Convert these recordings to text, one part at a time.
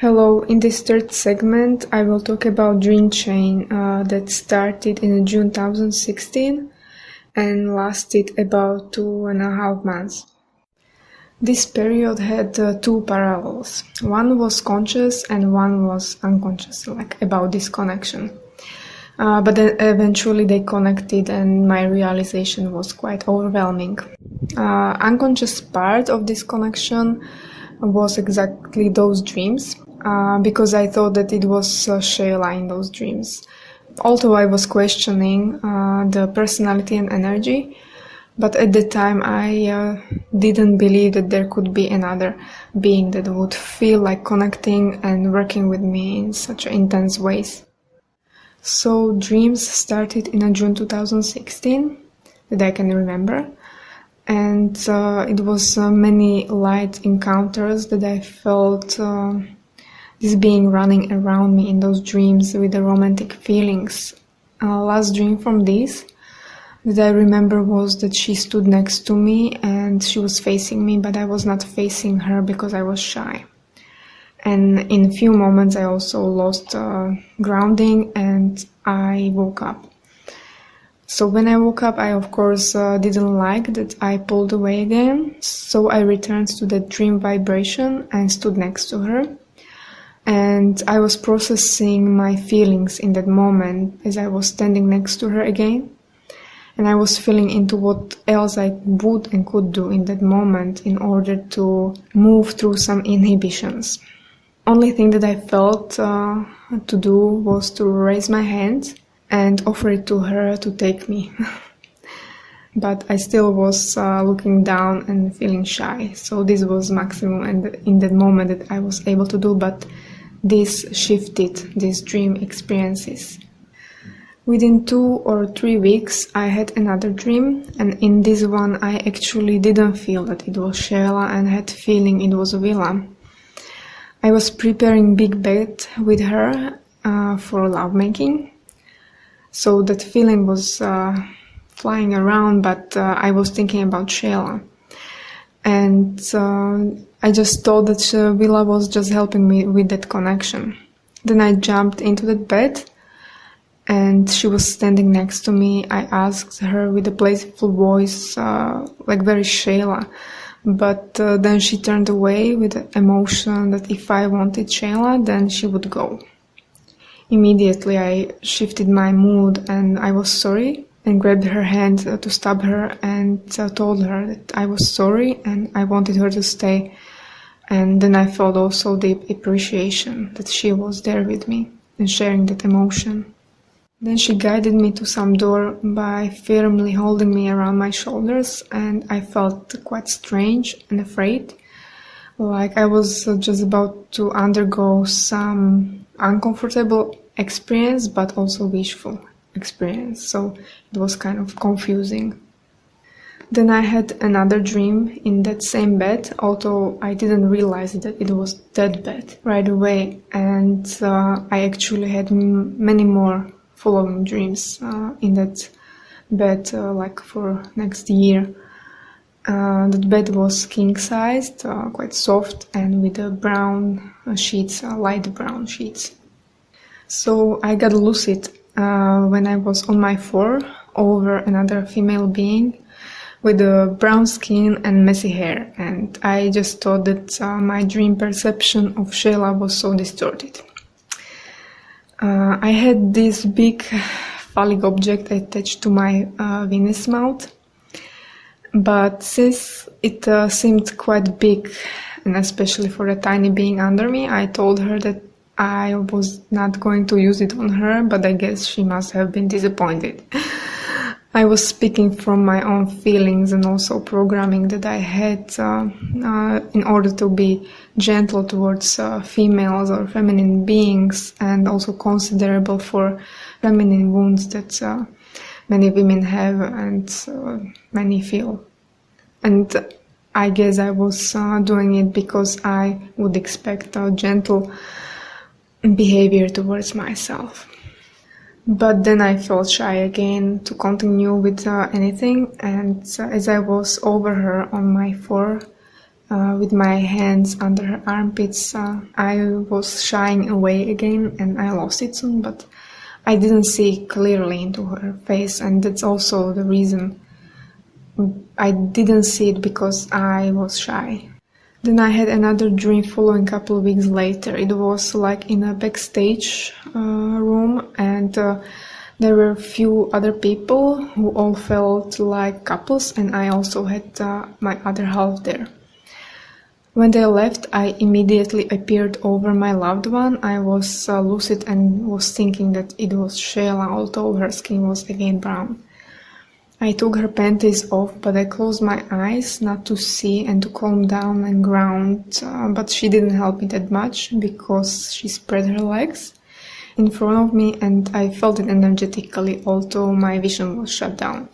Hello, in this third segment I will talk about dream chain that started in June 2016 and lasted about 2.5 months. This period had two parallels. One was conscious and one was unconscious, like about this connection. But then eventually they connected and my realization was quite overwhelming. Unconscious part of this connection was exactly those dreams, because I thought that it was Shayla in those dreams. Although I was questioning the personality and energy, but at the time I didn't believe that there could be another being that would feel like connecting and working with me in such intense ways. So dreams started in June 2016 that I can remember, and it was many light encounters that I felt this being running around me in those dreams with the romantic feelings. Last dream from this that I remember was that she stood next to me and she was facing me, but I was not facing her because I was shy. And in a few moments I also lost grounding and I woke up. So when I woke up, I of course didn't like that I pulled away again. So I returned to that dream vibration and stood next to her. And I was processing my feelings in that moment as I was standing next to her again. And I was feeling into what else I would and could do in that moment in order to move through some inhibitions. Only thing that I felt to do was to raise my hand and offer it to her to take me. But I still was looking down and feeling shy. So this was maximum and in that moment that I was able to do, but this shifted these dream experiences. Within 2 or 3 weeks I had another dream, and in this one I actually didn't feel that it was Shayla and had feeling it was Willa. I was preparing big bed with her for lovemaking, so that feeling was flying around, but I was thinking about Shayla. And I just thought that Willa was just helping me with that connection. Then I jumped into that bed and she was standing next to me. I asked her with a playful voice, like very Shayla. But then she turned away with the emotion that if I wanted Shayla, then she would go. Immediately I shifted my mood and I was sorry and grabbed her hand to stop her and told her that I was sorry and I wanted her to stay. And then I felt also the appreciation that she was there with me and sharing that emotion. Then she guided me to some door by firmly holding me around my shoulders, and I felt quite strange and afraid, like I was just about to undergo some uncomfortable experience but also wishful experience, so it was kind of confusing. Then I had another dream in that same bed, although I didn't realize that it was that bed right away, and I actually had many more following dreams in that bed, like for next year. That bed was king-sized, quite soft, and with brown sheets, light brown sheets. So I got lucid when I was on my floor over another female being with brown skin and messy hair, and I just thought that my dream perception of Shayla was so distorted. I had this big phallic object attached to my Venus mouth, but since it seemed quite big, and especially for a tiny being under me, I told her that I was not going to use it on her, but I guess she must have been disappointed. I was speaking from my own feelings and also programming that I had in order to be gentle towards females or feminine beings, and also considerable for feminine wounds that many women have and many feel. And I guess I was doing it because I would expect a gentle behavior towards myself. But then I felt shy again to continue with anything, and as I was over her on my floor, with my hands under her armpits. I was shying away again, and I lost it soon, but I didn't see clearly into her face, and that's also the reason I didn't see it, because I was shy. Then I had another dream following a couple of weeks later. It was like in a backstage room, and there were a few other people who all felt like couples, and I also had my other half there. When they left, I immediately appeared over my loved one. I was lucid and was thinking that it was Shayla, although her skin was again brown. I took her panties off, but I closed my eyes not to see and to calm down and ground, but she didn't help me that much because she spread her legs in front of me and I felt it energetically, although my vision was shut down.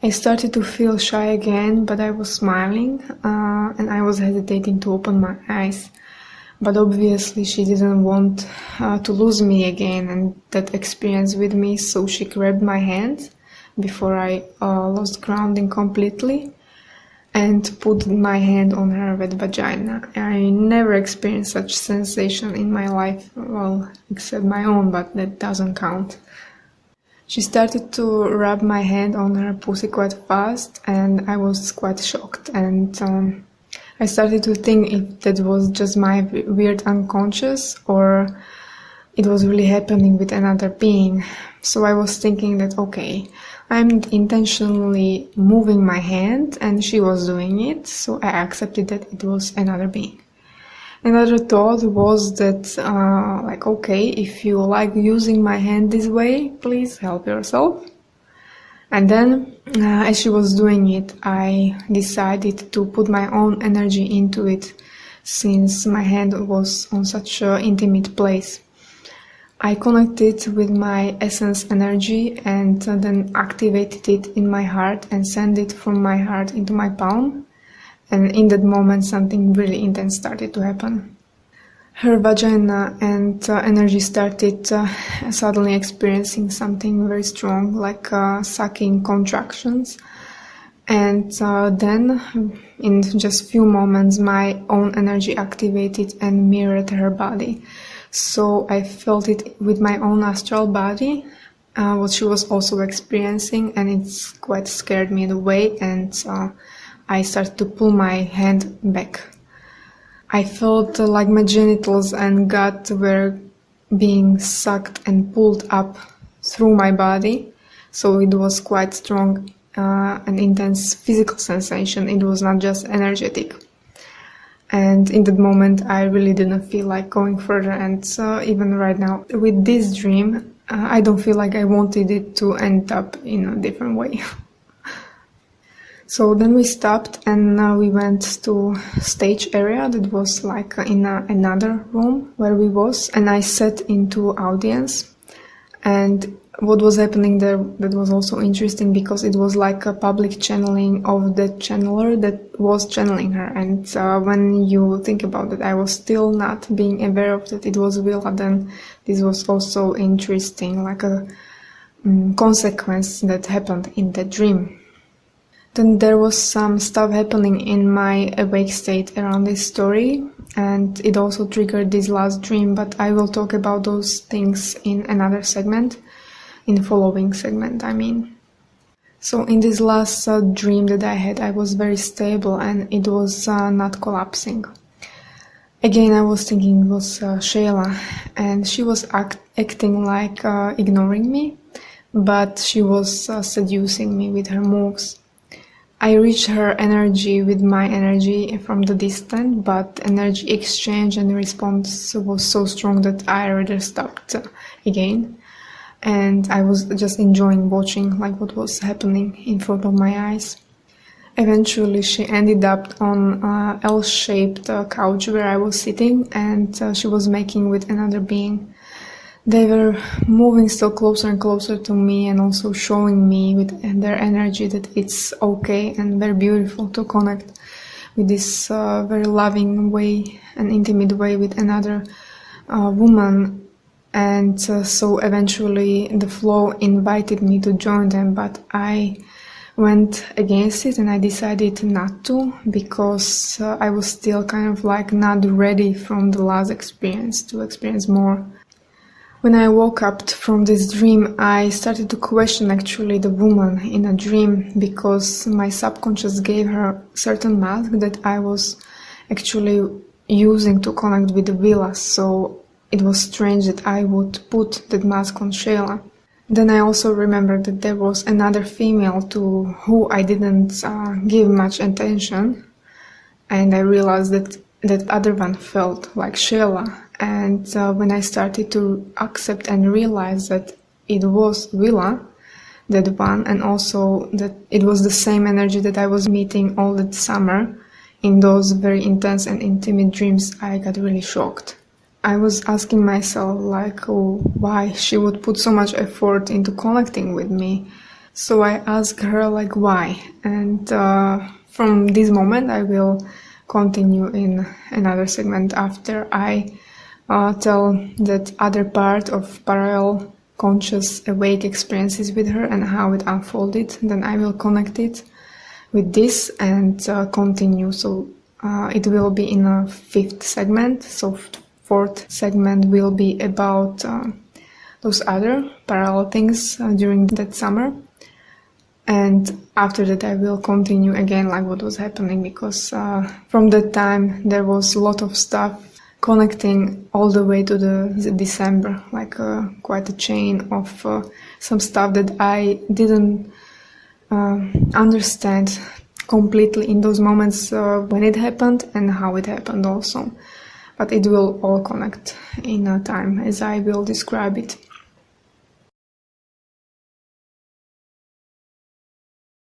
I started to feel shy again, but I was smiling and I was hesitating to open my eyes. But obviously she didn't want to lose me again and that experience with me, so she grabbed my hand before I lost grounding completely and put my hand on her wet vagina. I never experienced such sensation in my life, well, except my own, but that doesn't count. She started to rub my hand on her pussy quite fast and I was quite shocked, and I started to think if that was just my weird unconscious or it was really happening with another being. So I was thinking that, okay, I'm intentionally moving my hand and she was doing it, so I accepted that it was another being. Another thought was that, okay, if you like using my hand this way, please help yourself. And then, as she was doing it, I decided to put my own energy into it, since my hand was on such an intimate place. I connected with my essence energy and then activated it in my heart and sent it from my heart into my palm. And in that moment, something really intense started to happen. Her vagina and energy started suddenly experiencing something very strong, like sucking contractions. And then, in just few moments, my own energy activated and mirrored her body. So I felt it with my own astral body, what she was also experiencing, and it quite scared me in a way, and I started to pull my hand back. I felt like my genitals and gut were being sucked and pulled up through my body, so it was quite strong and intense physical sensation. It was not just energetic. And in that moment, I really didn't feel like going further. And even right now, with this dream, I don't feel like I wanted it to end up in a different way. So then we stopped and we went to stage area that was like in another room where we was. And I sat into audience. And what was happening there, that was also interesting because it was like a public channeling of the channeler that was channeling her. And when you think about it, I was still not being aware of that it was Willa. Then this was also interesting, like a consequence that happened in that dream. Then there was some stuff happening in my awake state around this story, and it also triggered this last dream, but I will talk about those things in another segment, in the following segment, I mean. So in this last dream that I had, I was very stable and it was not collapsing. Again, I was thinking it was Shayla, and she was acting like ignoring me, but she was seducing me with her moves. I reached her energy with my energy from the distance, but energy exchange and response was so strong that I rather stopped again. And I was just enjoying watching like what was happening in front of my eyes. Eventually she ended up on a L-shaped couch where I was sitting, and she was making with another being. They were moving still closer and closer to me and also showing me with their energy that it's okay and very beautiful to connect with this very loving way and intimate way with another woman. And so eventually the flow invited me to join them, but I went against it, and I decided not to, because I was still kind of like not ready from the last experience to experience more. When I woke up from this dream, I started to question actually the woman in a dream, because my subconscious gave her certain mask that I was actually using to connect with the Willa, so it was strange that I would put that mask on Shayla. Then I also remembered that there was another female to who I didn't give much attention, and I realized that that other one felt like Shayla. And when I started to accept and realize that it was Willa, that one, and also that it was the same energy that I was meeting all that summer in those very intense and intimate dreams, I got really shocked. I was asking myself like, oh, why she would put so much effort into connecting with me. So I asked her like why, and from this moment I will continue in another segment after I tell that other part of parallel conscious awake experiences with her and how it unfolded. Then I will connect it with this and continue. So it will be in a 5th segment. So 4th segment will be about those other parallel things during that summer. And after that I will continue again like what was happening, because from that time there was a lot of stuff connecting all the way to the December, like quite a chain of some stuff that I didn't understand completely in those moments when it happened and how it happened also. But it will all connect in time as I will describe it.